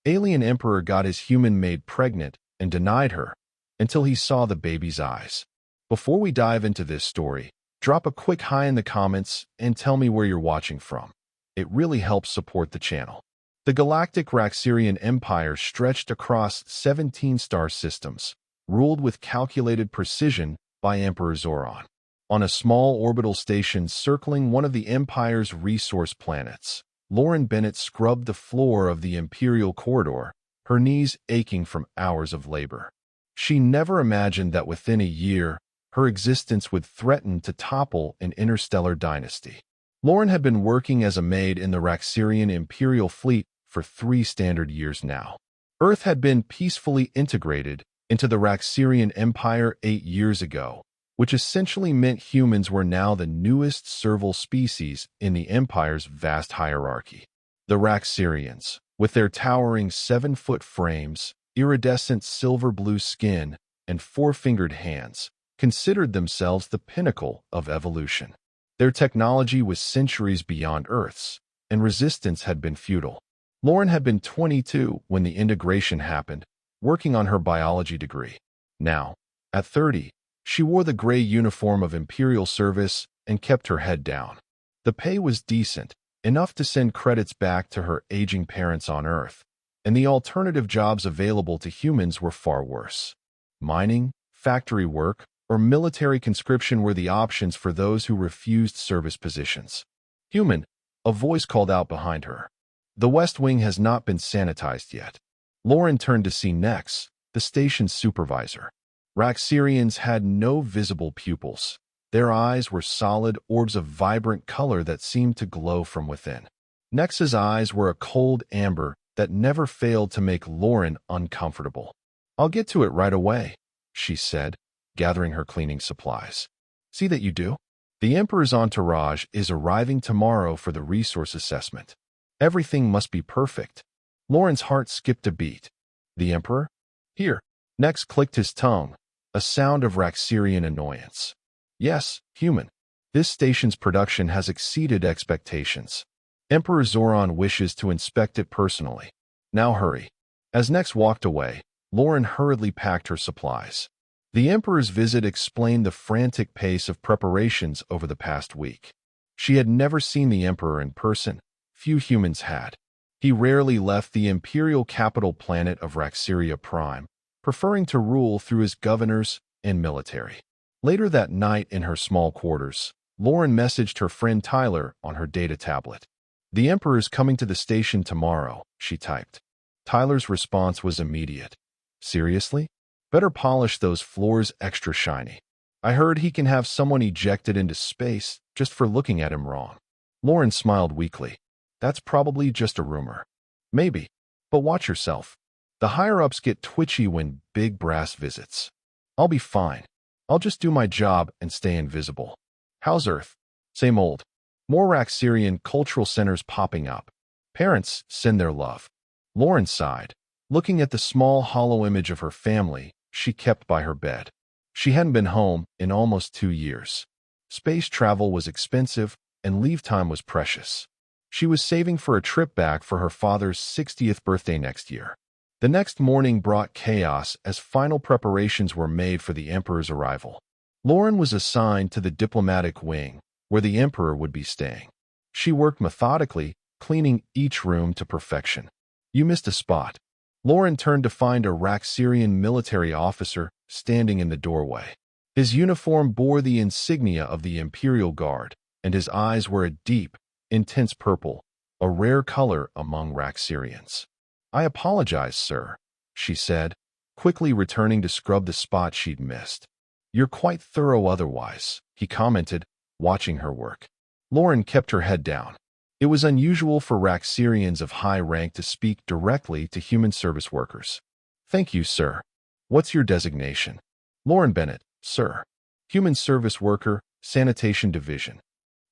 Alien Emperor got his human maid pregnant and denied her until he saw the baby's eyes. Before we dive into this story, drop a quick hi in the comments and tell me where you're watching from. It really helps support the channel. The Galactic Raxirian Empire stretched across 17 star systems, ruled with calculated precision by Emperor Zoran. On a small orbital station circling one of the Empire's resource planets, Lauren Bennett scrubbed the floor of the Imperial corridor, her knees aching from hours of labor. She never imagined that within a year, her existence would threaten to topple an interstellar dynasty. Lauren had been working as a maid in the Raxirian Imperial fleet for 3 standard years now. Earth had been peacefully integrated into the Raxirian Empire 8 years ago, which essentially meant humans were now the newest servile species in the Empire's vast hierarchy. The Raxirians, with their towering 7-foot frames, iridescent silver-blue skin, and 4-fingered hands, considered themselves the pinnacle of evolution. Their technology was centuries beyond Earth's, and resistance had been futile. Lauren had been 22 when the integration happened, working on her biology degree. Now, at 30, she wore the gray uniform of Imperial service and kept her head down. The pay was decent, enough to send credits back to her aging parents on Earth, and the alternative jobs available to humans were far worse. Mining, factory work, or military conscription were the options for those who refused service positions. Human, a voice called out behind her. The West Wing has not been sanitized yet. Lauren turned to see Nex, the station's supervisor. Raxirians had no visible pupils. Their eyes were solid orbs of vibrant color that seemed to glow from within. Nex's eyes were a cold amber that never failed to make Lauren uncomfortable. "I'll get to it right away," she said, gathering her cleaning supplies. "See that you do. The Emperor's entourage is arriving tomorrow for the resource assessment. Everything must be perfect." Lauren's heart skipped a beat. "The Emperor? Here." Nex clicked his tongue, a sound of Raxirian annoyance. "Yes, human. This station's production has exceeded expectations. Emperor Zoran wishes to inspect it personally. Now hurry." As Nex walked away, Lauren hurriedly packed her supplies. The Emperor's visit explained the frantic pace of preparations over the past week. She had never seen the Emperor in person. Few humans had. He rarely left the imperial capital planet of Raxiria Prime, preferring to rule through his governors and military. Later that night in her small quarters, Lauren messaged her friend Tyler on her data tablet. "The Emperor's coming to the station tomorrow," she typed. Tyler's response was immediate. "Seriously? Better polish those floors extra shiny. I heard he can have someone ejected into space just for looking at him wrong." Lauren smiled weakly. "That's probably just a rumor." "Maybe. But watch yourself. The higher-ups get twitchy when big brass visits." "I'll be fine. I'll just do my job and stay invisible." "How's Earth?" "Same old. More Raxirian cultural centers popping up. Parents send their love." Lauren sighed, looking at the small hollow image of her family she kept by her bed. She hadn't been home in almost 2 years. Space travel was expensive and leave time was precious. She was saving for a trip back for her father's 60th birthday next year. The next morning brought chaos as final preparations were made for the Emperor's arrival. Lauren was assigned to the diplomatic wing, where the Emperor would be staying. She worked methodically, cleaning each room to perfection. "You missed a spot." Lauren turned to find a Raxirian military officer standing in the doorway. His uniform bore the insignia of the Imperial Guard, and his eyes were a deep, intense purple, a rare color among Raxirians. "I apologize, sir," she said, quickly returning to scrub the spot she'd missed. "You're quite thorough otherwise," he commented, watching her work. Lauren kept her head down. It was unusual for Raxirians of high rank to speak directly to human service workers. "Thank you, sir. What's your designation?" "Lauren Bennett, sir. Human service worker, sanitation division."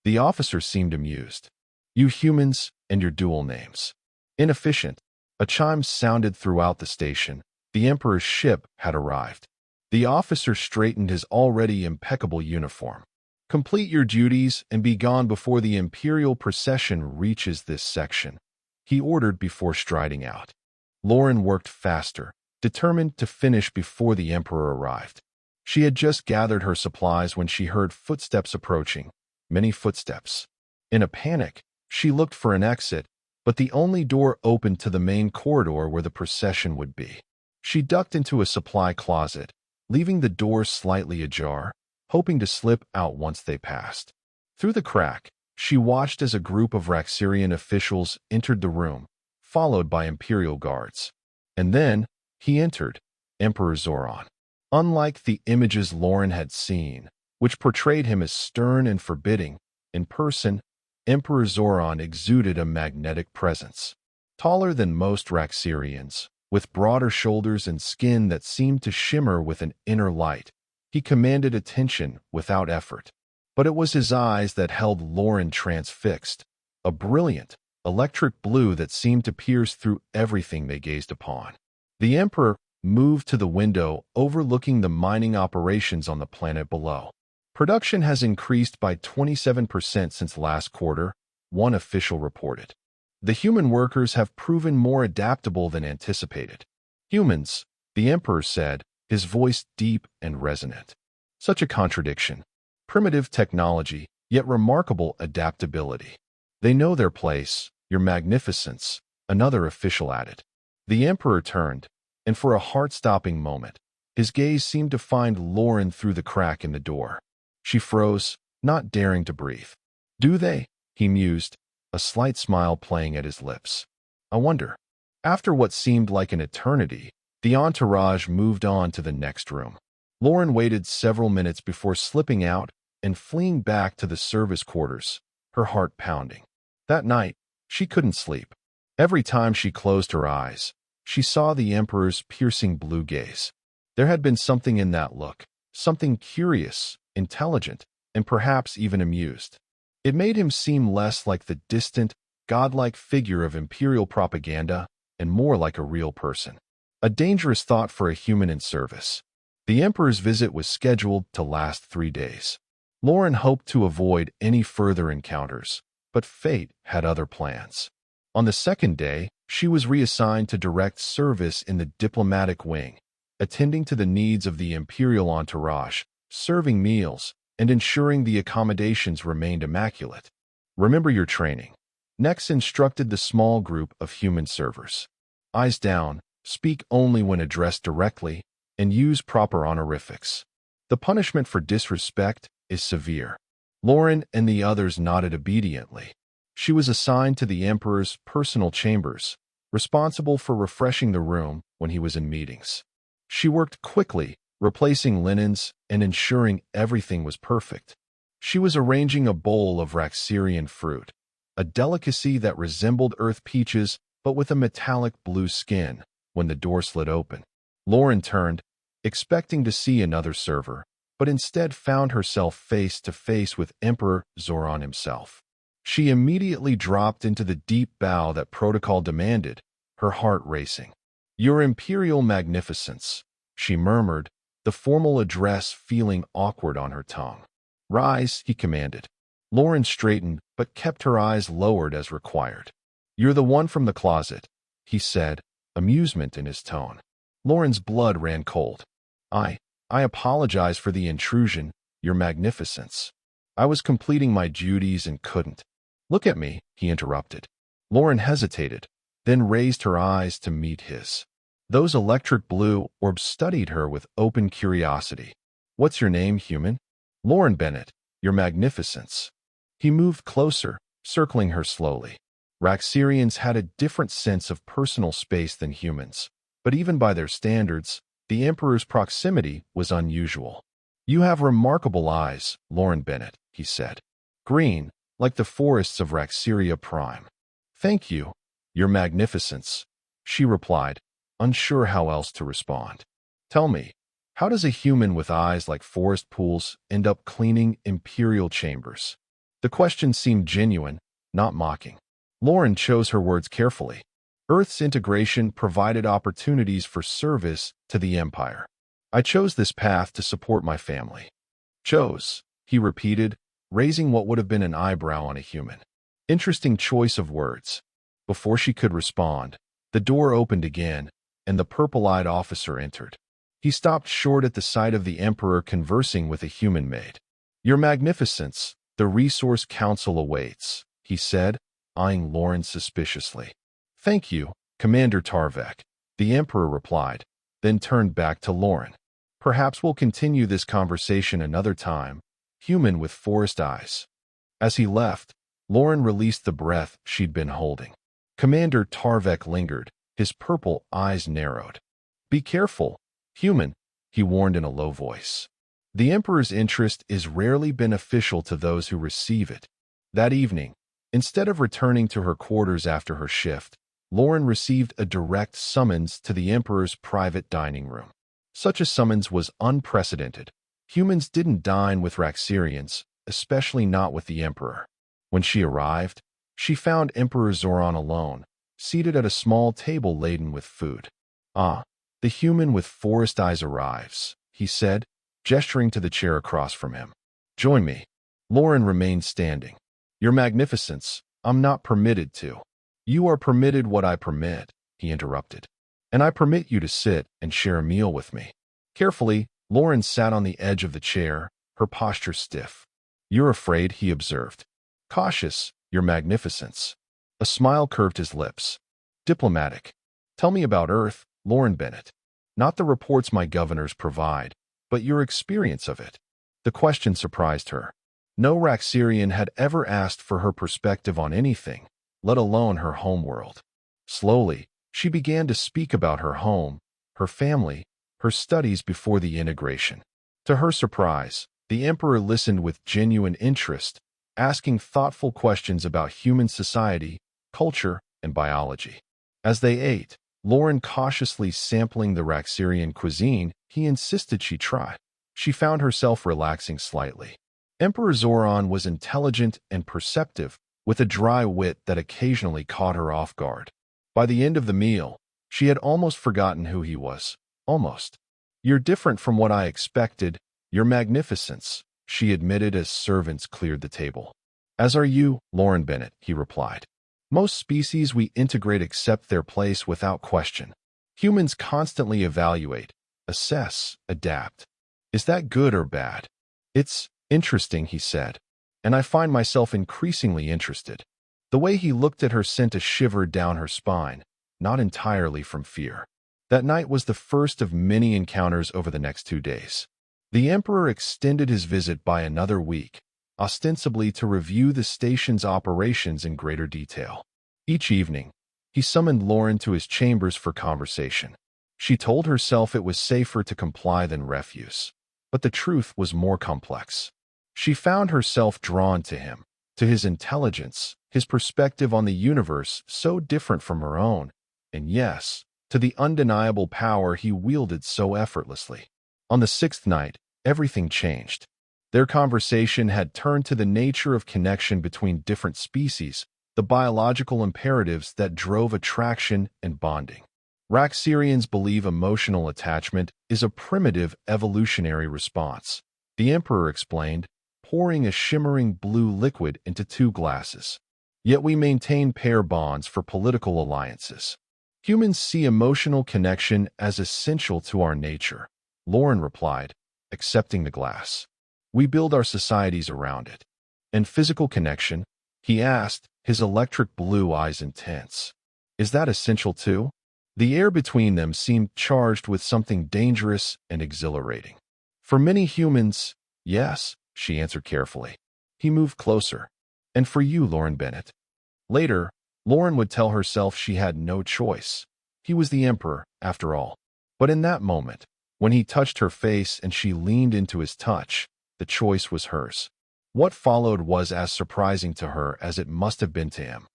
The officer seemed amused. "You humans and your dual names." Inefficient. A chime sounded throughout the station. The Emperor's ship had arrived. The officer straightened his already impeccable uniform. "Complete your duties and be gone before the Imperial procession reaches this section," he ordered before striding out. Lauren worked faster, determined to finish before the Emperor arrived. She had just gathered her supplies when she heard footsteps approaching, many footsteps. In a panic, she looked for an exit, but the only door opened to the main corridor where the procession would be. She ducked into a supply closet, leaving the door slightly ajar, hoping to slip out once they passed. Through the crack, she watched as a group of Raxirian officials entered the room, followed by Imperial guards. And then, he entered, Emperor Zoran. Unlike the images Lauren had seen, which portrayed him as stern and forbidding, in person, Emperor Zoran exuded a magnetic presence. Taller than most Raxirians, with broader shoulders and skin that seemed to shimmer with an inner light, he commanded attention without effort. But it was his eyes that held Lauren transfixed, a brilliant, electric blue that seemed to pierce through everything they gazed upon. The Emperor moved to the window overlooking the mining operations on the planet below. Production has increased by 27% since last quarter, one official reported. The human workers have proven more adaptable than anticipated. Humans, the Emperor said, his voice deep and resonant. Such a contradiction. Primitive technology, yet remarkable adaptability. They know their place, your magnificence, another official added. The Emperor turned, and for a heart-stopping moment, his gaze seemed to find Lauren through the crack in the door. She froze, not daring to breathe. Do they? He mused, a slight smile playing at his lips. I wonder. After what seemed like an eternity, the entourage moved on to the next room. Lauren waited several minutes before slipping out and fleeing back to the service quarters, her heart pounding. That night, she couldn't sleep. Every time she closed her eyes, she saw the Emperor's piercing blue gaze. There had been something in that look, something curious, intelligent, and perhaps even amused. It made him seem less like the distant, godlike figure of imperial propaganda and more like a real person. A dangerous thought for a human in service. The Emperor's visit was scheduled to last 3 days. Lauren hoped to avoid any further encounters, but fate had other plans. On the second day, she was reassigned to direct service in the diplomatic wing, attending to the needs of the imperial entourage, serving meals, and ensuring the accommodations remained immaculate. Remember your training. Nex instructed the small group of human servers. Eyes down, speak only when addressed directly, and use proper honorifics. The punishment for disrespect is severe. Lauren and the others nodded obediently. She was assigned to the Emperor's personal chambers, responsible for refreshing the room when he was in meetings. She worked quickly, replacing linens and ensuring everything was perfect. She was arranging a bowl of Raxirian fruit, a delicacy that resembled earth peaches but with a metallic blue skin, when the door slid open. Lauren turned, expecting to see another server, but instead found herself face to face with Emperor Zoran himself. She immediately dropped into the deep bow that protocol demanded, her heart racing. Your Imperial Magnificence, she murmured, the formal address feeling awkward on her tongue. Rise, he commanded. Lauren straightened, but kept her eyes lowered as required. You're the one from the closet, he said, amusement in his tone. Lauren's blood ran cold. I apologize for the intrusion, Your Magnificence. I was completing my duties and couldn't. Look at me, he interrupted. Lauren hesitated, then raised her eyes to meet his. Those electric blue orbs studied her with open curiosity. What's your name, human? Lauren Bennett, Your Magnificence. He moved closer, circling her slowly. Raxirians had a different sense of personal space than humans, but even by their standards, the Emperor's proximity was unusual. You have remarkable eyes, Lauren Bennett, he said. Green, like the forests of Raxiria Prime. Thank you, Your Magnificence, she replied, unsure how else to respond. Tell me, how does a human with eyes like forest pools end up cleaning imperial chambers? The question seemed genuine, not mocking. Lauren chose her words carefully. Earth's integration provided opportunities for service to the Empire. I chose this path to support my family. Chose, he repeated, raising what would have been an eyebrow on a human. Interesting choice of words. Before she could respond, The door opened again, and the purple-eyed officer entered. He stopped short at the sight of the Emperor conversing with a human maid. "Your Magnificence, the Resource Council awaits," he said, eyeing Lauren suspiciously. "Thank you, Commander Tarvek," the Emperor replied, then turned back to Lauren. "Perhaps we'll continue this conversation another time, human with forest eyes." As he left, Lauren released the breath she'd been holding. Commander Tarvek lingered, his purple eyes narrowed. "Be careful, human," he warned in a low voice. The Emperor's interest is rarely beneficial to those who receive it. That evening, instead of returning to her quarters after her shift, Lauren received a direct summons to the Emperor's private dining room. Such a summons was unprecedented. Humans didn't dine with Raxirians, especially not with the Emperor. When she arrived, she found Emperor Zoran alone, seated at a small table laden with food. "Ah, the human with forest eyes arrives," he said, gesturing to the chair across from him. "Join me." Lauren remained standing. "Your Magnificence, I'm not permitted to." "You are permitted what I permit," he interrupted. "And I permit you to sit and share a meal with me." Carefully, Lauren sat on the edge of the chair, her posture stiff. "You're afraid," he observed. "Cautious, Your Magnificence." A smile curved his lips. "Diplomatic. Tell me about Earth, Lauren Bennett. Not the reports my governors provide, but your experience of it." The question surprised her. No Raxirian had ever asked for her perspective on anything, let alone her homeworld. Slowly, she began to speak about her home, her family, her studies before the integration. To her surprise, the Emperor listened with genuine interest, asking thoughtful questions about human society, culture, and biology. As they ate, Lauren cautiously sampling the Raxirian cuisine he insisted she try. She found herself relaxing slightly. Emperor Zoran was intelligent and perceptive, with a dry wit that occasionally caught her off guard. By the end of the meal, she had almost forgotten who he was. Almost. "You're different from what I expected, Your Magnificence," she admitted as servants cleared the table. "As are you, Lauren Bennett," he replied. "Most species we integrate accept their place without question. Humans constantly evaluate, assess, adapt. Is that good or bad?" "It's interesting," he said, "and I find myself increasingly interested." The way he looked at her sent a shiver down her spine, not entirely from fear. That night was the first of many encounters over the next 2 days. The Emperor extended his visit by another week, ostensibly to review the station's operations in greater detail. Each evening, he summoned Lauren to his chambers for conversation. She told herself it was safer to comply than refuse, but the truth was more complex. She found herself drawn to him, to his intelligence, his perspective on the universe so different from her own, and yes, to the undeniable power he wielded so effortlessly. On the 6th night, everything changed. Their conversation had turned to the nature of connection between different species, the biological imperatives that drove attraction and bonding. Raxirians believe emotional attachment is a primitive evolutionary response, the Emperor explained, pouring a shimmering blue liquid into 2 glasses. Yet we maintain pair bonds for political alliances. Humans see emotional connection as essential to our nature, Lauren replied, accepting the glass. We build our societies around it. And physical connection? He asked, his electric blue eyes intense. Is that essential too? The air between them seemed charged with something dangerous and exhilarating. For many humans, yes, she answered carefully. He moved closer. And for you, Lauren Bennett. Later, Lauren would tell herself she had no choice. He was the Emperor, after all. But in that moment, when he touched her face and she leaned into his touch, the choice was hers. What followed was as surprising to her as it must have been to him.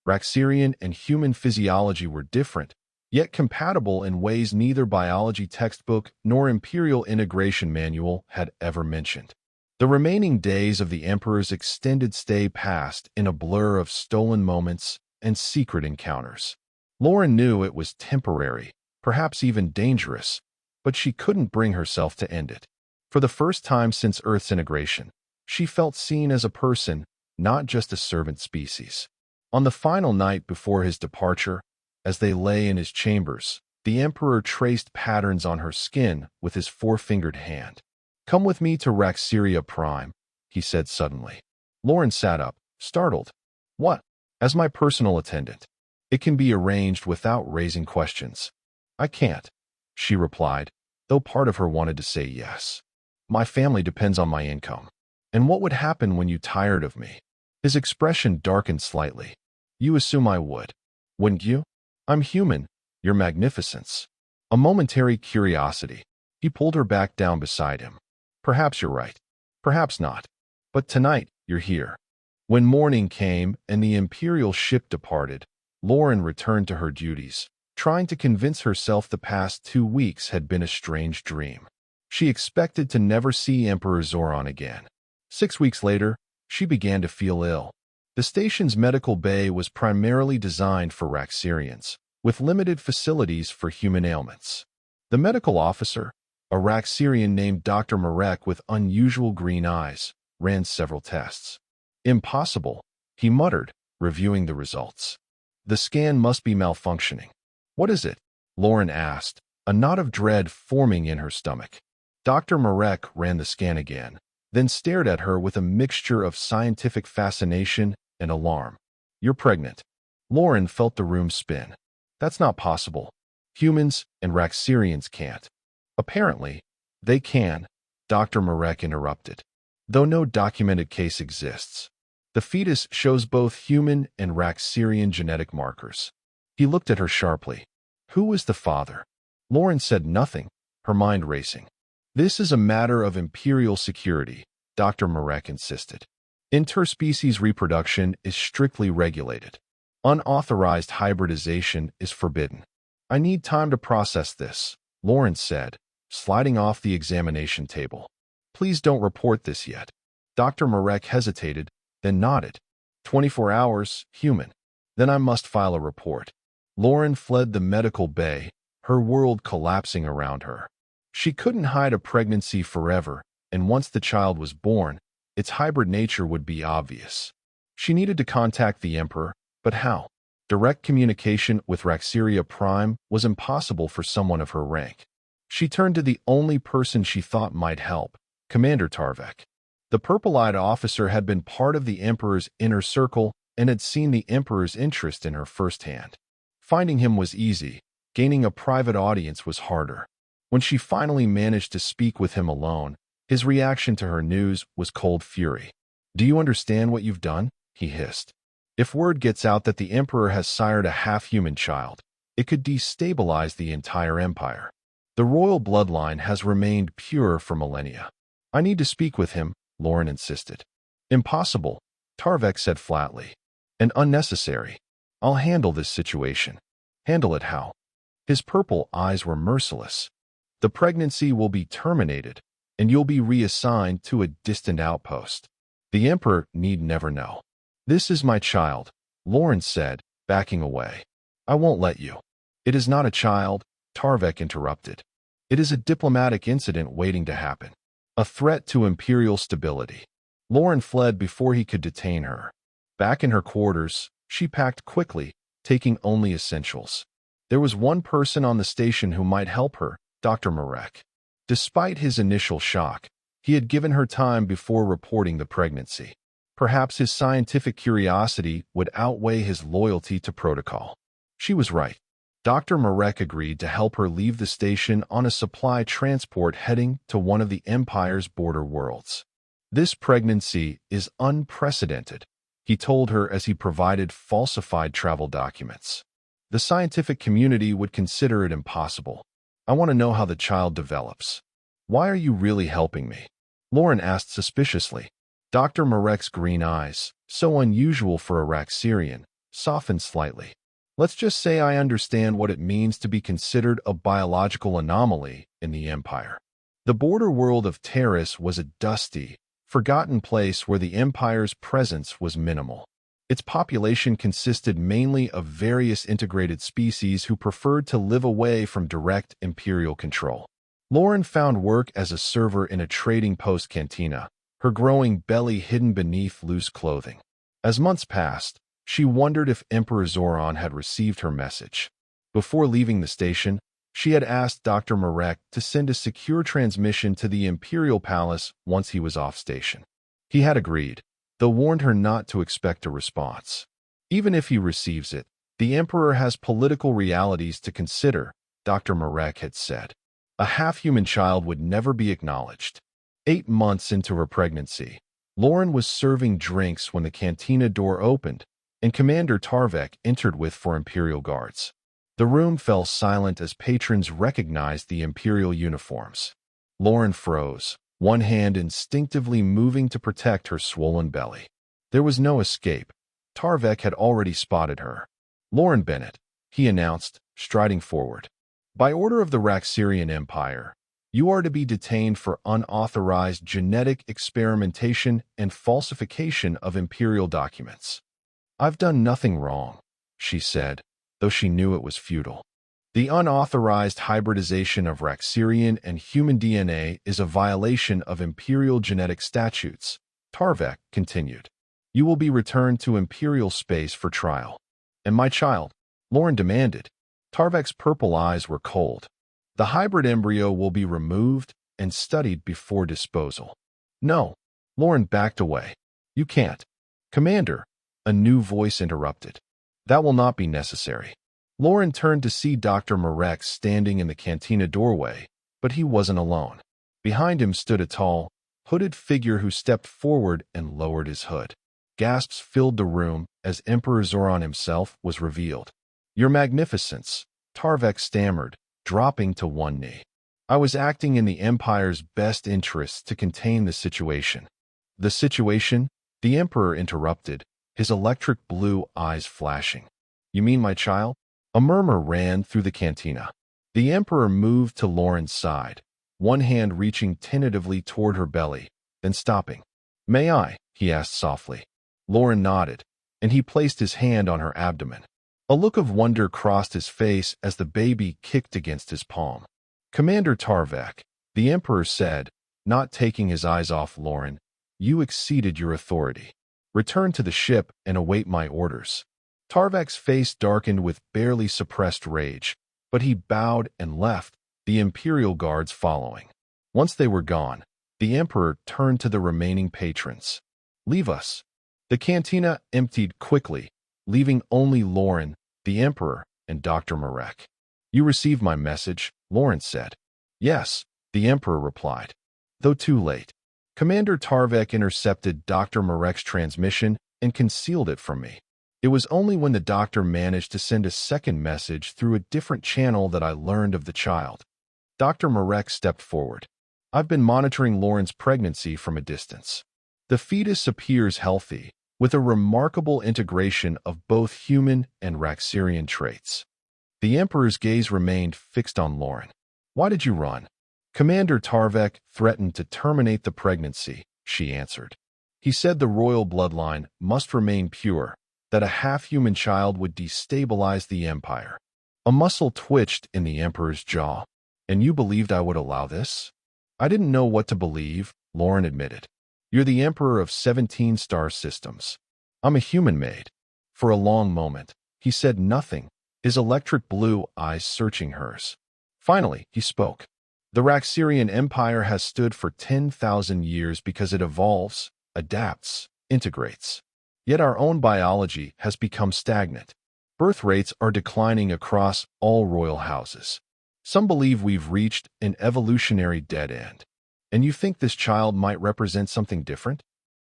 Raxirian and human physiology were different, yet compatible in ways neither biology textbook nor Imperial Integration Manual had ever mentioned. The remaining days of the Emperor's extended stay passed in a blur of stolen moments and secret encounters. Lauren knew it was temporary, perhaps even dangerous, but she couldn't bring herself to end it. For the first time since Earth's integration, she felt seen as a person, not just a servant species. On the final night before his departure, As they lay in his chambers, the Emperor traced patterns on her skin with his four-fingered hand. "Come with me to Raxeria Prime," he said suddenly. Lauren sat up, startled. "What?" "As my personal attendant. It can be arranged without raising questions." "I can't," she replied, though part of her wanted to say yes. "My family depends on my income." "And what would happen when you tired of me?" His expression darkened slightly. "You assume I would, wouldn't you? I'm human, your magnificence." A momentary curiosity. He pulled her back down beside him. "Perhaps you're right. Perhaps not. But tonight, you're here." When morning came and the Imperial ship departed, Lauren returned to her duties, trying to convince herself the past 2 weeks had been a strange dream. She expected to never see Emperor Zoran again. 6 weeks later, she began to feel ill. The station's medical bay was primarily designed for Raxerians, with limited facilities for human ailments. The medical officer, a Raxerian named Dr. Marek with unusual green eyes, ran several tests. "Impossible," he muttered, reviewing the results. "The scan must be malfunctioning." "What is it?" Lauren asked, a knot of dread forming in her stomach. Dr. Marek ran the scan again, then stared at her with a mixture of scientific fascination and alarm. "You're pregnant." Lauren felt the room spin. "That's not possible. Humans and Raxerians can't." "Apparently, they can," Dr. Marek interrupted, "though no documented case exists. The fetus shows both human and Raxerian genetic markers." He looked at her sharply. "Who was the father?" Lauren said nothing, her mind racing. "This is a matter of imperial security," Dr. Marek insisted. "Interspecies reproduction is strictly regulated. Unauthorized hybridization is forbidden." "I need time to process this," Lauren said, sliding off the examination table. "Please don't report this yet." Dr. Marek hesitated, then nodded. 24 hours, human. Then I must file a report." Lauren fled the medical bay, her world collapsing around her. She couldn't hide a pregnancy forever, and once the child was born, its hybrid nature would be obvious. She needed to contact the Emperor, but how? Direct communication with Raxeria Prime was impossible for someone of her rank. She turned to the only person she thought might help, Commander Tarvek. The purple-eyed officer had been part of the Emperor's inner circle and had seen the Emperor's interest in her firsthand. Finding him was easy, gaining a private audience was harder. When she finally managed to speak with him alone, his reaction to her news was cold fury. "Do you understand what you've done?" he hissed. "If word gets out that the Emperor has sired a half-human child, it could destabilize the entire empire. The royal bloodline has remained pure for millennia." "I need to speak with him," Lauren insisted. "Impossible," Tarvek said flatly. "And unnecessary. I'll handle this situation." "Handle it how?" His purple eyes were merciless. "The pregnancy will be terminated, and you'll be reassigned to a distant outpost. The Emperor need never know." "This is my child," Lauren said, backing away. "I won't let you." "It is not a child," Tarvek interrupted. "It is a diplomatic incident waiting to happen. A threat to imperial stability." Lauren fled before he could detain her. Back in her quarters, she packed quickly, taking only essentials. There was one person on the station who might help her, Dr. Marek. Despite his initial shock, he had given her time before reporting the pregnancy. Perhaps his scientific curiosity would outweigh his loyalty to protocol. She was right. Dr. Marek agreed to help her leave the station on a supply transport heading to one of the Empire's border worlds. "This pregnancy is unprecedented," he told her as he provided falsified travel documents. "The scientific community would consider it impossible. I want to know how the child develops." "Why are you really helping me?" Lauren asked suspiciously. Dr. Marek's green eyes, so unusual for a Raxerian, softened slightly. "Let's just say I understand what it means to be considered a biological anomaly in the Empire." The border world of Terrace was a dusty, forgotten place where the Empire's presence was minimal. Its population consisted mainly of various integrated species who preferred to live away from direct imperial control. Lauren found work as a server in a trading post cantina, her growing belly hidden beneath loose clothing. As months passed, she wondered if Emperor Zoran had received her message. Before leaving the station, she had asked Dr. Marek to send a secure transmission to the Imperial Palace once he was off station. He had agreed, though warned her not to expect a response. Even if he receives it, the Emperor has political realities to consider, Dr. Marek had said. A half-human child would never be acknowledged. 8 months into her pregnancy, Lauren was serving drinks when the cantina door opened, and Commander Tarvek entered with 4 Imperial guards. The room fell silent as patrons recognized the Imperial uniforms. Lauren froze, one hand instinctively moving to protect her swollen belly. There was no escape. Tarvek had already spotted her. "Lauren Bennett," he announced, striding forward. "By order of the Raxirian Empire, you are to be detained for unauthorized genetic experimentation and falsification of Imperial documents." "I've done nothing wrong," she said, though she knew it was futile. "The unauthorized hybridization of Raxirian and human DNA is a violation of Imperial genetic statutes," Tarvek continued. "You will be returned to Imperial space for trial." "And my child?" Lauren demanded. Tarvek's purple eyes were cold. "The hybrid embryo will be removed and studied before disposal." "No." Lauren backed away. "You can't." "Commander," a new voice interrupted. "That will not be necessary." Lauren turned to see Dr. Marek standing in the cantina doorway, but he wasn't alone. Behind him stood a tall, hooded figure who stepped forward and lowered his hood. Gasps filled the room as Emperor Zoran himself was revealed. "Your Magnificence," Tarvek stammered, dropping to one knee. "I was acting in the Empire's best interests to contain the situation." "The situation?" the Emperor interrupted, his electric blue eyes flashing. "You mean my child?" A murmur ran through the cantina. The Emperor moved to Lauren's side, one hand reaching tentatively toward her belly, then stopping. "May I?" he asked softly. Lauren nodded, and he placed his hand on her abdomen. A look of wonder crossed his face as the baby kicked against his palm. "Commander Tarvek," the Emperor said, not taking his eyes off Lauren, "you exceeded your authority. Return to the ship and await my orders." Tarvek's face darkened with barely suppressed rage, but he bowed and left, the Imperial guards following. Once they were gone, the Emperor turned to the remaining patrons. "Leave us." The cantina emptied quickly, leaving only Lauren, the Emperor, and Dr. Marek. "You received my message," Lauren said. "Yes," the Emperor replied, though too late. Commander Tarvek intercepted Dr. Marek's transmission and concealed it from me. It was only when the doctor managed to send a second message through a different channel that I learned of the child. Dr. Marek stepped forward. "I've been monitoring Lauren's pregnancy from a distance. The fetus appears healthy, with a remarkable integration of both human and Raxirian traits." The Emperor's gaze remained fixed on Lauren. "Why did you run?" "Commander Tarvek threatened to terminate the pregnancy," she answered. "He said the royal bloodline must remain pure, that a half-human child would destabilize the Empire." A muscle twitched in the Emperor's jaw. "And you believed I would allow this?" "I didn't know what to believe," Lauren admitted. "You're the Emperor of 17 star systems. I'm a human Maid." For a long moment, he said nothing, his electric blue eyes searching hers. Finally, he spoke. "The Raxirian Empire has stood for 10,000 years because it evolves, adapts, integrates. Yet our own biology has become stagnant. Birth rates are declining across all royal houses. Some believe we've reached an evolutionary dead end. And you think this child might represent something different?"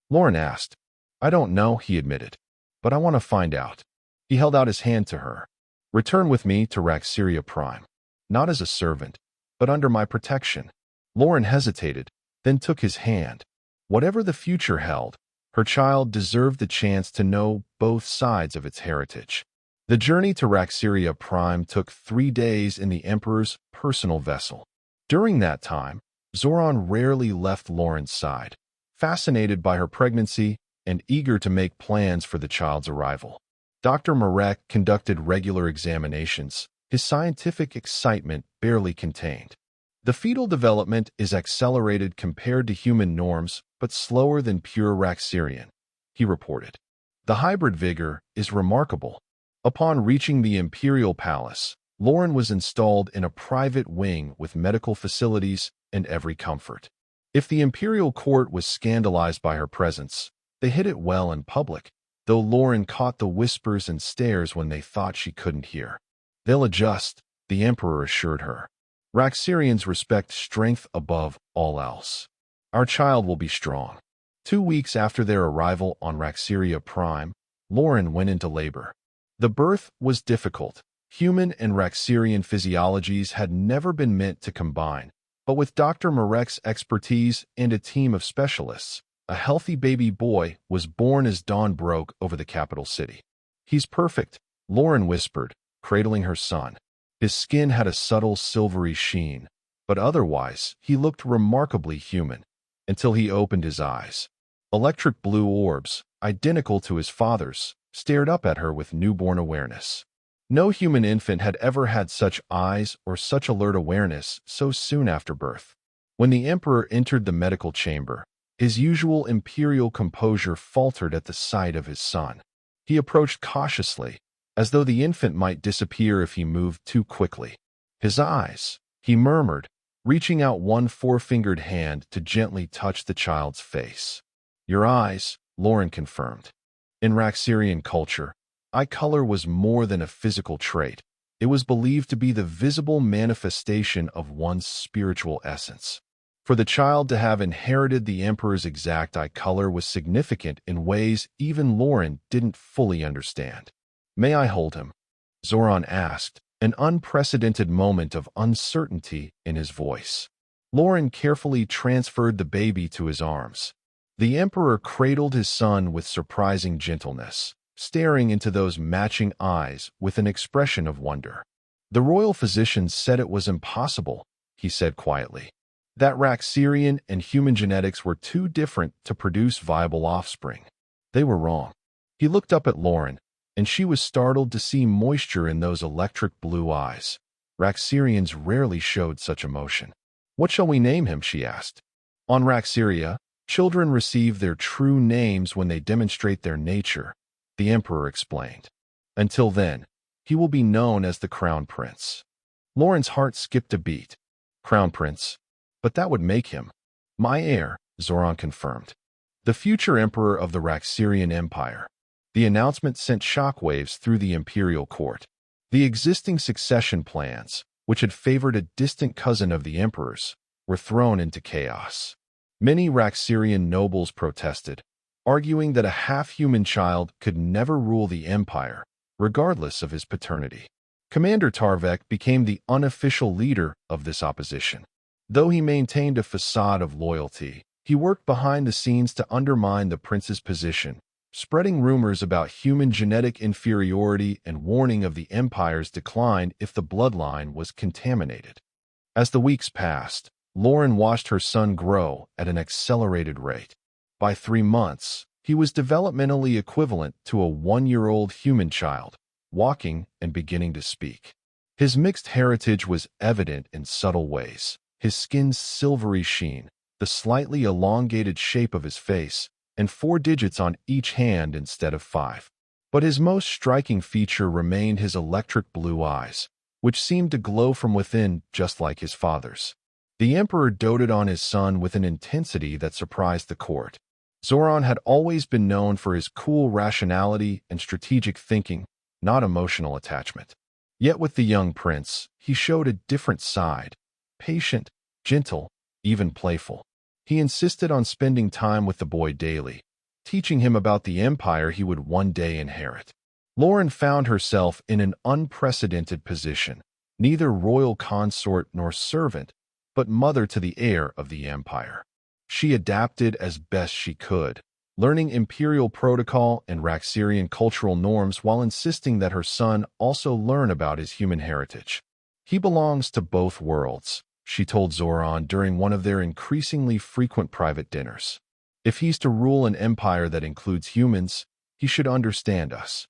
Lauren asked. "I don't know," he admitted, "but I want to find out." He held out his hand to her. "Return with me to Raxiria Prime. Not as a servant, but under my protection." Lauren hesitated, then took his hand. Whatever the future held, her child deserved the chance to know both sides of its heritage. The journey to Raxiria Prime took 3 days in the Emperor's personal vessel. During that time, Zoran rarely left Lauren's side, fascinated by her pregnancy and eager to make plans for the child's arrival. Dr. Marek conducted regular examinations, his scientific excitement barely contained. "The fetal development is accelerated compared to human norms, but slower than pure Raxirian," he reported. "The hybrid vigor is remarkable." Upon reaching the Imperial Palace, Lauren was installed in a private wing with medical facilities and every comfort. If the imperial court was scandalized by her presence, they hid it well in public, though Lauren caught the whispers and stares when they thought she couldn't hear. "They'll adjust," the emperor assured her. "Raxirians respect strength above all else. Our child will be strong." 2 weeks after their arrival on Raxiria Prime, Lauren went into labor. The birth was difficult. Human and Raxirian physiologies had never been meant to combine, but with Dr. Marek's expertise and a team of specialists, a healthy baby boy was born as dawn broke over the capital city. "He's perfect," Lauren whispered, cradling her son. His skin had a subtle silvery sheen, but otherwise he looked remarkably human, until he opened his eyes. Electric blue orbs, identical to his father's, stared up at her with newborn awareness. No human infant had ever had such eyes or such alert awareness so soon after birth. When the emperor entered the medical chamber, his usual imperial composure faltered at the sight of his son. He approached cautiously, as though the infant might disappear if he moved too quickly. "His eyes," he murmured, reaching out one four-fingered hand to gently touch the child's face. "Your eyes," Lauren confirmed. In Raxirian culture, eye color was more than a physical trait. It was believed to be the visible manifestation of one's spiritual essence. For the child to have inherited the emperor's exact eye color was significant in ways even Lauren didn't fully understand. "May I hold him?" Zoran asked, an unprecedented moment of uncertainty in his voice. Lauren carefully transferred the baby to his arms. The emperor cradled his son with surprising gentleness, staring into those matching eyes with an expression of wonder. "The royal physicians said it was impossible," he said quietly. "That Raxirian and human genetics were too different to produce viable offspring. They were wrong." He looked up at Lauren, and she was startled to see moisture in those electric blue eyes. Raxirians rarely showed such emotion. "What shall we name him?" she asked. "On Raxiria, children receive their true names when they demonstrate their nature," the emperor explained. "Until then, he will be known as the Crown Prince." Lauren's heart skipped a beat. Crown Prince? But that would make him my heir, Zoran confirmed. The future emperor of the Raxirian Empire. The announcement sent shockwaves through the imperial court. The existing succession plans, which had favored a distant cousin of the emperor's, were thrown into chaos. Many Raxirian nobles protested, arguing that a half-human child could never rule the empire, regardless of his paternity. Commander Tarvek became the unofficial leader of this opposition. Though he maintained a facade of loyalty, he worked behind the scenes to undermine the prince's position, spreading rumors about human genetic inferiority and warning of the empire's decline if the bloodline was contaminated. As the weeks passed, Lauren watched her son grow at an accelerated rate. By 3 months, he was developmentally equivalent to a 1-year-old human child, walking and beginning to speak. His mixed heritage was evident in subtle ways. His skin's silvery sheen, the slightly elongated shape of his face, and 4 digits on each hand instead of 5. But his most striking feature remained his electric blue eyes, which seemed to glow from within just like his father's. The emperor doted on his son with an intensity that surprised the court. Zoran had always been known for his cool rationality and strategic thinking, not emotional attachment. Yet with the young prince, he showed a different side, patient, gentle, even playful. He insisted on spending time with the boy daily, teaching him about the empire he would one day inherit. Lauren found herself in an unprecedented position, neither royal consort nor servant, but mother to the heir of the empire. She adapted as best she could, learning imperial protocol and Raxirian cultural norms while insisting that her son also learn about his human heritage. "He belongs to both worlds," she told Zoran during one of their increasingly frequent private dinners. "If he's to rule an empire that includes humans, he should understand us."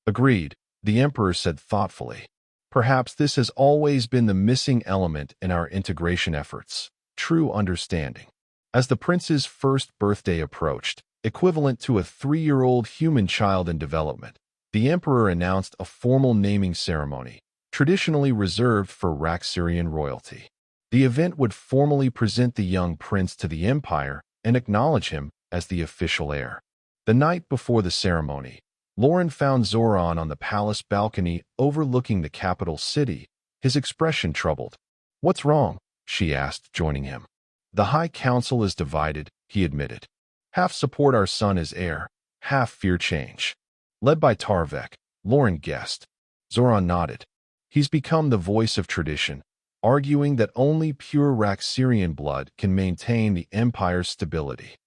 "Agreed," the emperor said thoughtfully. "Perhaps this has always been the missing element in our integration efforts, true understanding." As the prince's first birthday approached, equivalent to a 3-year-old human child in development, the emperor announced a formal naming ceremony, traditionally reserved for Raxirian royalty. The event would formally present the young prince to the Empire and acknowledge him as the official heir. The night before the ceremony, Lauren found Zoran on the palace balcony overlooking the capital city, his expression troubled. "What's wrong?" she asked, joining him. "The High Council is divided," he admitted. "Half support our son as heir, half fear change." Led by Tarvek, Lauren guessed. Zoran nodded. "He's become the voice of tradition, arguing that only pure Raxirian blood can maintain the Empire's stability."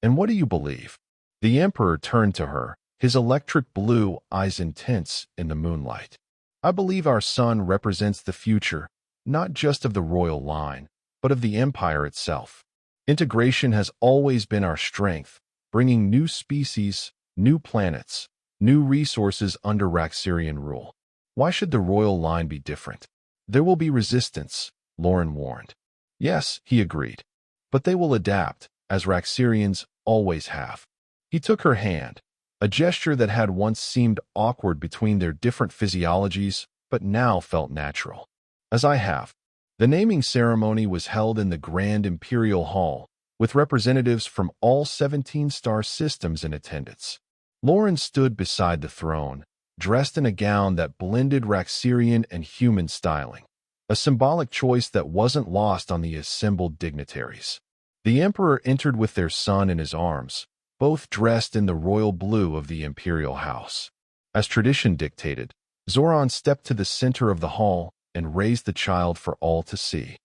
"And what do you believe?" The Emperor turned to her, his electric blue eyes intense in the moonlight. "I believe our son represents the future, not just of the royal line, but of the Empire itself. Integration has always been our strength, bringing new species, new planets, new resources under Raxirian rule. Why should the royal line be different?" "There will be resistance," Lauren warned. "Yes," he agreed. "But they will adapt, as Raxirians always have." He took her hand, a gesture that had once seemed awkward between their different physiologies, but now felt natural. "As I have." The naming ceremony was held in the Grand Imperial Hall, with representatives from all 17 star systems in attendance. Lauren stood beside the throne, dressed in a gown that blended Raxirian and human styling, a symbolic choice that wasn't lost on the assembled dignitaries. The Emperor entered with their son in his arms, both dressed in the royal blue of the imperial house. As tradition dictated, Zoran stepped to the center of the hall and raised the child for all to see.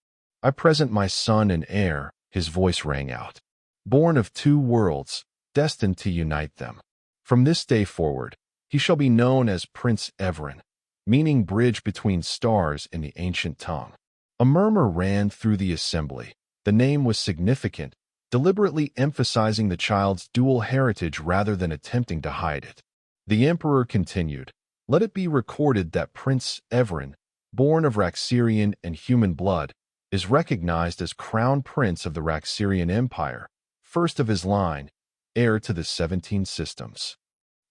"I present my son and heir," his voice rang out. "Born of two worlds, destined to unite them. From this day forward, he shall be known as Prince Evren," meaning bridge between stars in the ancient tongue. A murmur ran through the assembly. The name was significant, deliberately emphasizing the child's dual heritage rather than attempting to hide it. The Emperor continued, "Let it be recorded that Prince Evren, born of Raxirian and human blood, is recognized as Crown Prince of the Raxirian Empire, first of his line, heir to the 17 systems."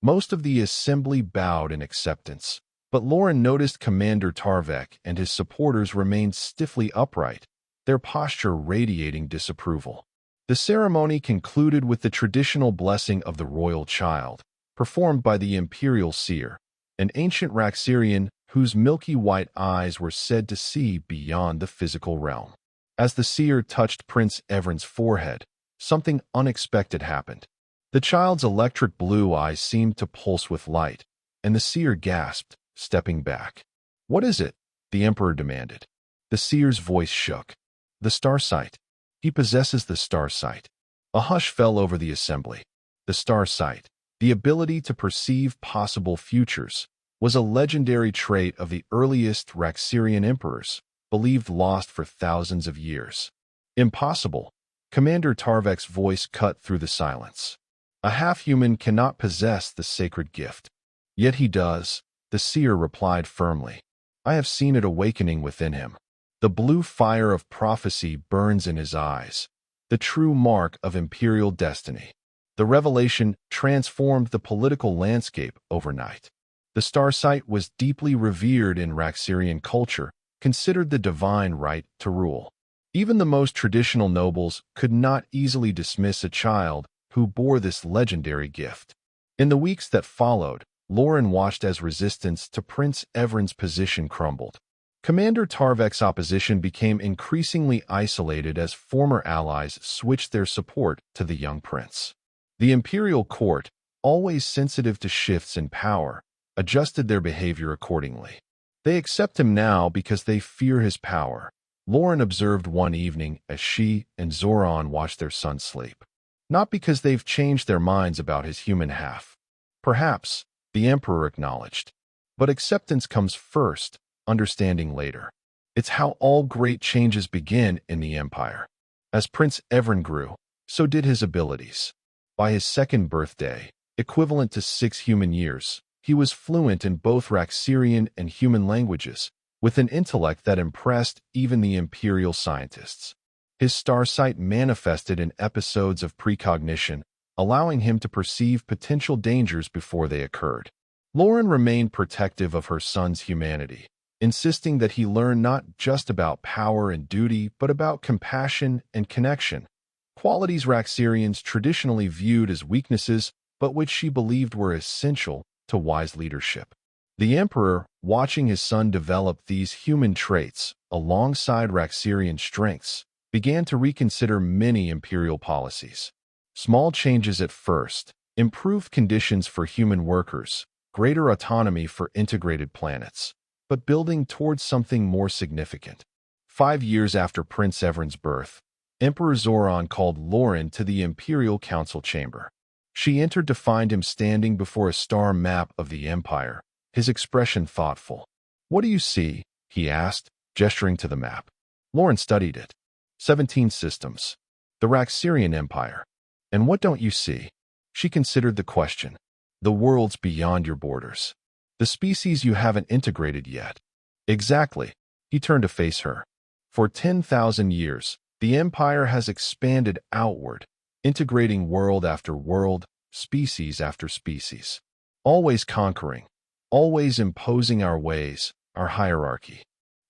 Most of the assembly bowed in acceptance, but Lauren noticed Commander Tarvek and his supporters remained stiffly upright, their posture radiating disapproval. The ceremony concluded with the traditional blessing of the royal child, performed by the imperial seer, an ancient Raxirian whose milky white eyes were said to see beyond the physical realm. As the seer touched Prince Evren's forehead, something unexpected happened. The child's electric blue eyes seemed to pulse with light, and the seer gasped, stepping back. "What is it?" the Emperor demanded. The seer's voice shook. "The star sight. He possesses the star sight." A hush fell over the assembly. The star sight, the ability to perceive possible futures, was a legendary trait of the earliest Raxirian emperors, believed lost for thousands of years. "Impossible," Commander Tarvek's voice cut through the silence. "A half-human cannot possess the sacred gift." "Yet he does," the seer replied firmly. "I have seen it awakening within him. The blue fire of prophecy burns in his eyes, the true mark of imperial destiny." The revelation transformed the political landscape overnight. The starsight was deeply revered in Raxirian culture, considered the divine right to rule. Even the most traditional nobles could not easily dismiss a child who bore this legendary gift. In the weeks that followed, Lauren watched as resistance to Prince Evren's position crumbled. Commander Tarvek's opposition became increasingly isolated as former allies switched their support to the young prince. The imperial court, always sensitive to shifts in power, adjusted their behavior accordingly. They accept him now because they fear his power, Lauren observed one evening as she and Zoran watched their son sleep. Not because they've changed their minds about his human half. Perhaps, the Emperor acknowledged. But acceptance comes first, understanding later. It's how all great changes begin in the Empire. As Prince Evren grew, so did his abilities. By his second birthday, equivalent to 6 human years, he was fluent in both Raxirian and human languages, with an intellect that impressed even the imperial scientists. His starsight manifested in episodes of precognition, allowing him to perceive potential dangers before they occurred. Lauren remained protective of her son's humanity, insisting that he learn not just about power and duty, but about compassion and connection, qualities Raxirians traditionally viewed as weaknesses, but which she believed were essential to wise leadership. The Emperor, watching his son develop these human traits alongside Raxirian strengths, began to reconsider many imperial policies. Small changes at first, improved conditions for human workers, greater autonomy for integrated planets, but building towards something more significant. 5 years after Prince Evren's birth, Emperor Zoran called Lauren to the Imperial Council chamber. She entered to find him standing before a star map of the Empire, his expression thoughtful. "What do you see?" he asked, gesturing to the map. Lauren studied it. 17 systems. The Raxirian Empire. "And what don't you see?" She considered the question. "The worlds beyond your borders. The species you haven't integrated yet." "Exactly." He turned to face her. "For 10,000 years, the Empire has expanded outward, integrating world after world, species after species. Always conquering, always imposing our ways, our hierarchy.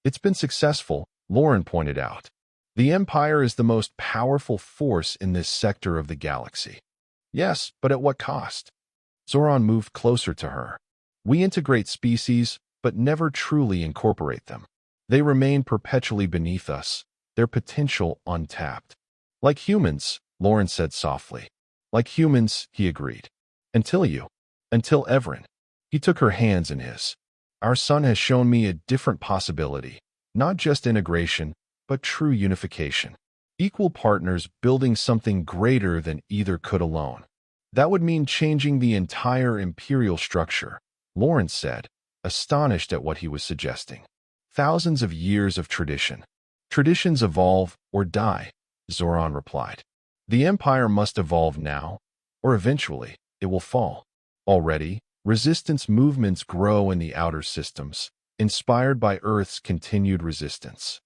It's been successful," Lauren pointed out. "The Empire is the most powerful force in this sector of the galaxy." "Yes, but at what cost?" Zoran moved closer to her. "We integrate species, but never truly incorporate them. They remain perpetually beneath us, their potential untapped." "Like humans," Lauren said softly. "Like humans," he agreed. Until Evren." He took her hands in his. "Our son has shown me a different possibility, not just integration, but true unification. Equal partners building something greater than either could alone. That would mean changing the entire imperial structure," Lauren said, astonished at what he was suggesting. "Thousands of years of tradition. Traditions evolve or die," Zoran replied. "The Empire must evolve now, or eventually it will fall. Already, resistance movements grow in the outer systems, inspired by Earth's continued resistance."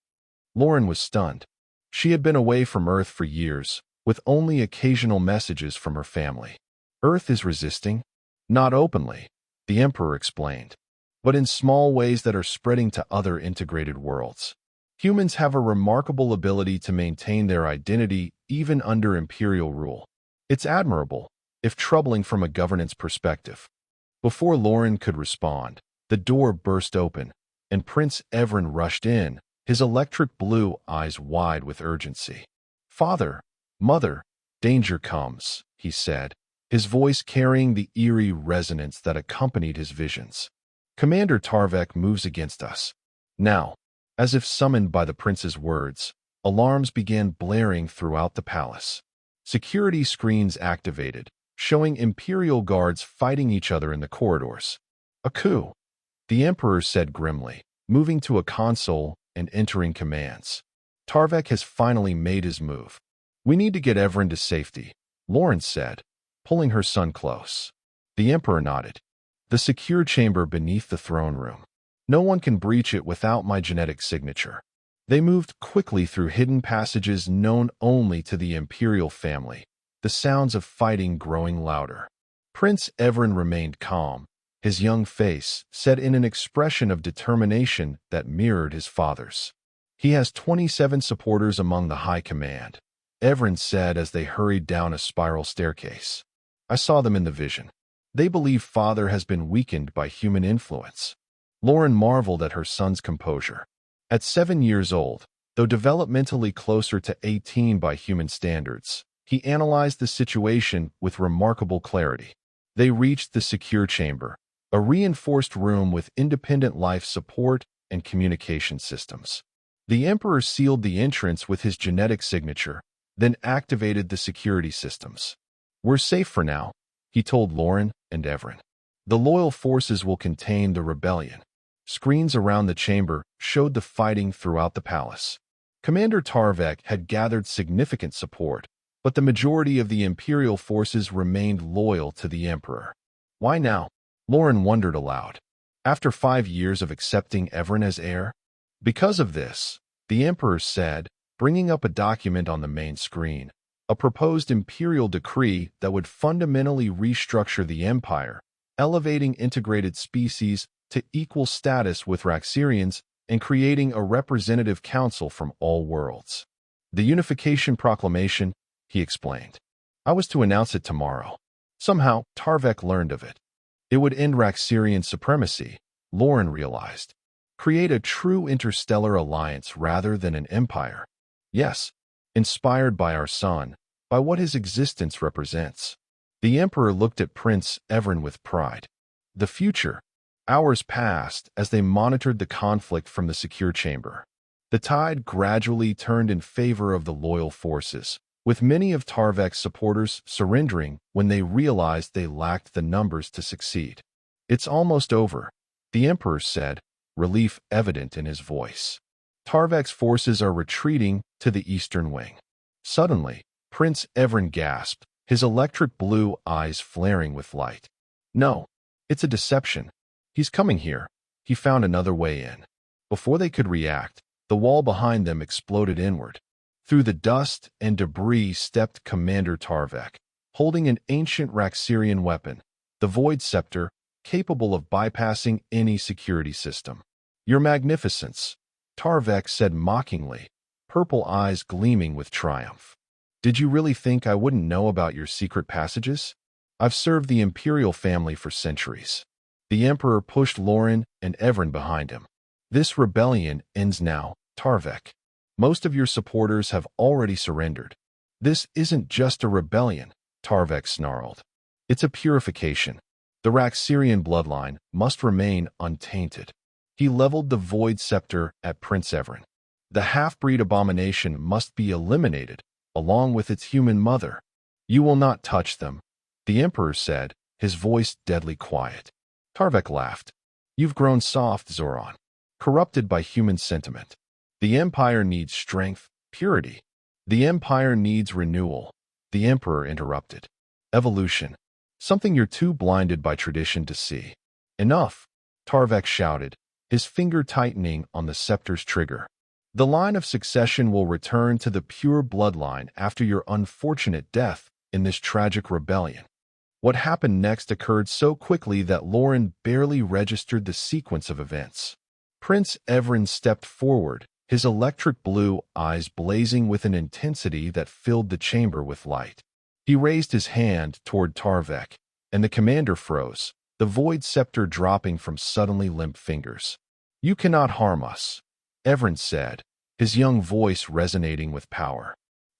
Lauren was stunned. She had been away from Earth for years, with only occasional messages from her family. "Earth is resisting?" "Not openly," the Emperor explained, "but in small ways that are spreading to other integrated worlds. Humans have a remarkable ability to maintain their identity even under imperial rule. It's admirable, if troubling from a governance perspective." Before Lauren could respond, the door burst open, and Prince Evren rushed in, his electric blue eyes wide with urgency. "Father, Mother, danger comes," he said, his voice carrying the eerie resonance that accompanied his visions. "Commander Tarvek moves against us." Now, as if summoned by the prince's words, alarms began blaring throughout the palace. Security screens activated, showing Imperial guards fighting each other in the corridors. "A coup," the Emperor said grimly, moving to a console and entering commands. "Tarvek has finally made his move. We need to get Evren to safety," Lauren said, pulling her son close. The Emperor nodded. "The secure chamber beneath the throne room. No one can breach it without my genetic signature." They moved quickly through hidden passages known only to the Imperial family, the sounds of fighting growing louder. Prince Evren remained calm, his young face set in an expression of determination that mirrored his father's. "He has 27 supporters among the high command," Evren said as they hurried down a spiral staircase. "I saw them in the vision. They believe father has been weakened by human influence." Lauren marveled at her son's composure. At 7 years old, though developmentally closer to 18 by human standards, he analyzed the situation with remarkable clarity. They reached the secure chamber, a reinforced room with independent life support and communication systems. The Emperor sealed the entrance with his genetic signature, then activated the security systems. "We're safe for now," he told Lauren and Evren. "The loyal forces will contain the rebellion." Screens around the chamber showed the fighting throughout the palace. Commander Tarvek had gathered significant support, but the majority of the Imperial forces remained loyal to the Emperor. "Why now?" Lauren wondered aloud. "After 5 years of accepting Evren as heir?" "Because of this," the Emperor said, bringing up a document on the main screen, a proposed imperial decree that would fundamentally restructure the Empire, elevating integrated species to equal status with Raxirians and creating a representative council from all worlds. The Unification Proclamation, he explained. I was to announce it tomorrow. Somehow, Tarvek learned of it. It would end Raxirian supremacy, Lauren realized. Create a true interstellar alliance rather than an empire. Yes, inspired by our son, by what his existence represents. The Emperor looked at Prince Evren with pride. The future. Hours passed as they monitored the conflict from the secure chamber. The tide gradually turned in favor of the loyal forces, with many of Tarvek's supporters surrendering when they realized they lacked the numbers to succeed. It's almost over, the Emperor said, relief evident in his voice. Tarvek's forces are retreating to the eastern wing. Suddenly, Prince Evren gasped, his electric blue eyes flaring with light. No, it's a deception. He's coming here. He found another way in. Before they could react, the wall behind them exploded inward. Through the dust and debris stepped Commander Tarvek, holding an ancient Raxirian weapon, the Void Scepter, capable of bypassing any security system. Your Magnificence, Tarvek said mockingly, purple eyes gleaming with triumph. Did you really think I wouldn't know about your secret passages? I've served the Imperial family for centuries. The Emperor pushed Lauren and Evren behind him. This rebellion ends now, Tarvek. Most of your supporters have already surrendered. This isn't just a rebellion, Tarvek snarled. It's a purification. The Raxirian bloodline must remain untainted. He leveled the Void Scepter at Prince Evren. The half-breed abomination must be eliminated, along with its human mother. You will not touch them, the Emperor said, his voice deadly quiet. Tarvek laughed. You've grown soft, Zoran, corrupted by human sentiment. The Empire needs strength, purity. The Empire needs renewal, the Emperor interrupted. Evolution. Something you're too blinded by tradition to see. Enough, Tarvek shouted, his finger tightening on the scepter's trigger. The line of succession will return to the pure bloodline after your unfortunate death in this tragic rebellion. What happened next occurred so quickly that Lauren barely registered the sequence of events. Prince Evren stepped forward, his electric blue eyes blazing with an intensity that filled the chamber with light. He raised his hand toward Tarvek, and the commander froze, the Void Scepter dropping from suddenly limp fingers. You cannot harm us, Evren said, his young voice resonating with power.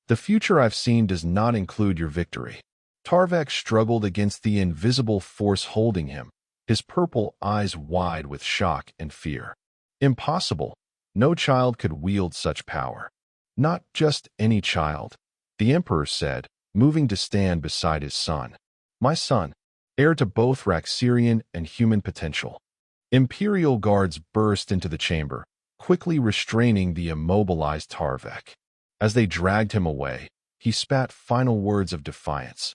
The future I've seen does not include your victory. Tarvek struggled against the invisible force holding him, his purple eyes wide with shock and fear. Impossible. No child could wield such power. Not just any child, the Emperor said, moving to stand beside his son. My son, heir to both Raxirian and human potential. Imperial guards burst into the chamber, quickly restraining the immobilized Tarvek. As they dragged him away, he spat final words of defiance.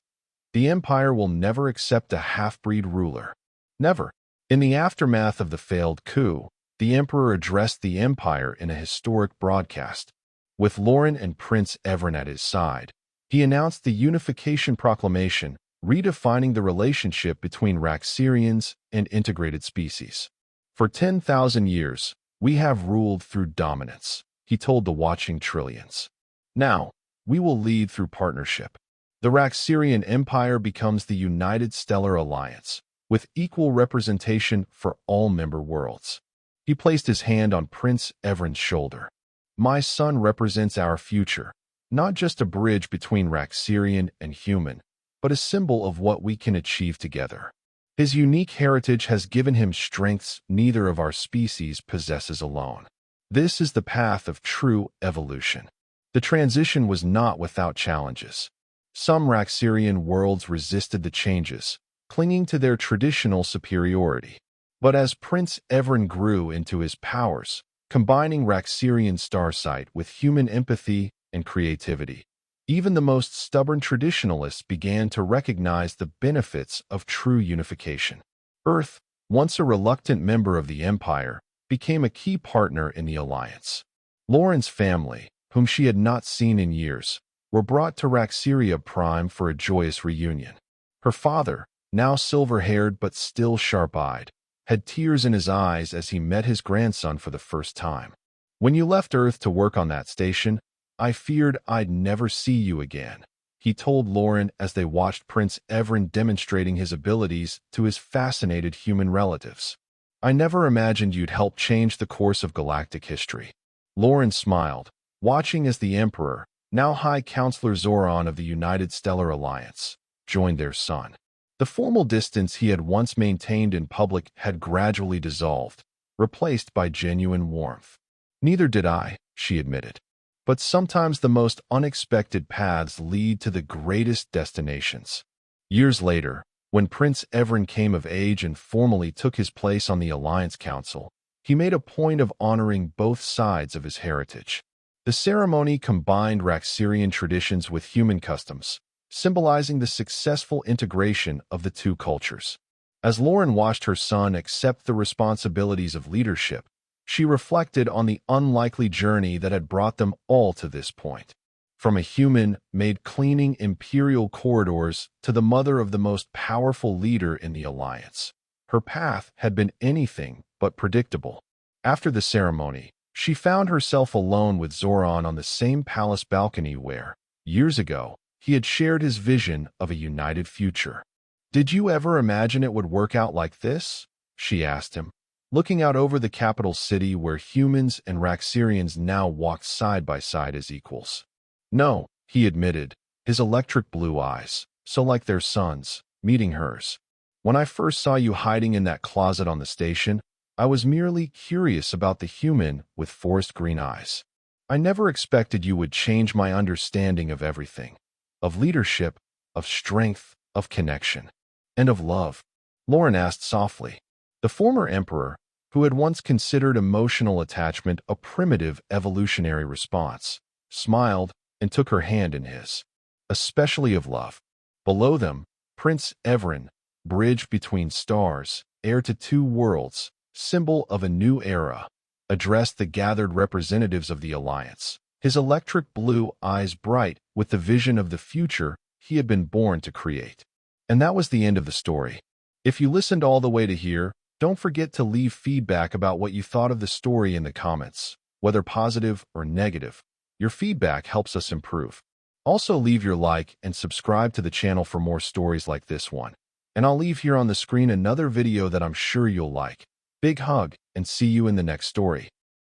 The Empire will never accept a half-breed ruler. Never. In the aftermath of the failed coup, the Emperor addressed the Empire in a historic broadcast. With Lauren and Prince Evren at his side, he announced the Unification Proclamation, redefining the relationship between Raxirians and integrated species. For 10,000 years, we have ruled through dominance, he told the watching trillions. Now, we will lead through partnership. The Raxirian Empire becomes the United Stellar Alliance, with equal representation for all member worlds. He placed his hand on Prince Evren's shoulder. My son represents our future, not just a bridge between Raxirian and human, but a symbol of what we can achieve together. His unique heritage has given him strengths neither of our species possesses alone. This is the path of true evolution. The transition was not without challenges. Some Raxirian worlds resisted the changes, clinging to their traditional superiority. But as Prince Evren grew into his powers, combining Raxirian starsight with human empathy and creativity, even the most stubborn traditionalists began to recognize the benefits of true unification. Earth, once a reluctant member of the Empire, became a key partner in the alliance. Lauren's family, whom she had not seen in years, were brought to Raxiria Prime for a joyous reunion. Her father, now silver-haired but still sharp-eyed, had tears in his eyes as he met his grandson for the first time. "When you left Earth to work on that station, I feared I'd never see you again," he told Lauren as they watched Prince Evren demonstrating his abilities to his fascinated human relatives. "I never imagined you'd help change the course of galactic history." Lauren smiled, watching as the Emperor, now High Counselor Zoran of the United Stellar Alliance, joined their son. The formal distance he had once maintained in public had gradually dissolved, replaced by genuine warmth. "Neither did I," she admitted. "But sometimes the most unexpected paths lead to the greatest destinations." Years later, when Prince Evren came of age and formally took his place on the Alliance Council, he made a point of honoring both sides of his heritage. The ceremony combined Raxirian traditions with human customs, symbolizing the successful integration of the two cultures. As Lauren watched her son accept the responsibilities of leadership, she reflected on the unlikely journey that had brought them all to this point. From a human Maid cleaning Imperial corridors to the mother of the most powerful leader in the Alliance, her path had been anything but predictable. After the ceremony, she found herself alone with Zoran on the same palace balcony where, years ago, he had shared his vision of a united future. "Did you ever imagine it would work out like this?" she asked him, looking out over the capital city where humans and Raxirians now walked side by side as equals. "No," he admitted, his electric blue eyes, so like their son's, meeting hers. "When I first saw you hiding in that closet on the station, I was merely curious about the human with forest green eyes. I never expected you would change my understanding of everything, of leadership, of strength, of connection, and of love." Lauren asked softly. The former emperor, who had once considered emotional attachment a primitive evolutionary response, smiled and took her hand in his. "Especially of love." Below them, Prince Evren, bridge between stars, heir to two worlds, symbol of a new era, addressed the gathered representatives of the Alliance, his electric blue eyes bright with the vision of the future he had been born to create. And that was the end of the story. If you listened all the way to here, don't forget to leave feedback about what you thought of the story in the comments, whether positive or negative. Your feedback helps us improve. Also leave your like and subscribe to the channel for more stories like this one. And I'll leave here on the screen another video that I'm sure you'll like. Big hug, and see you in the next story.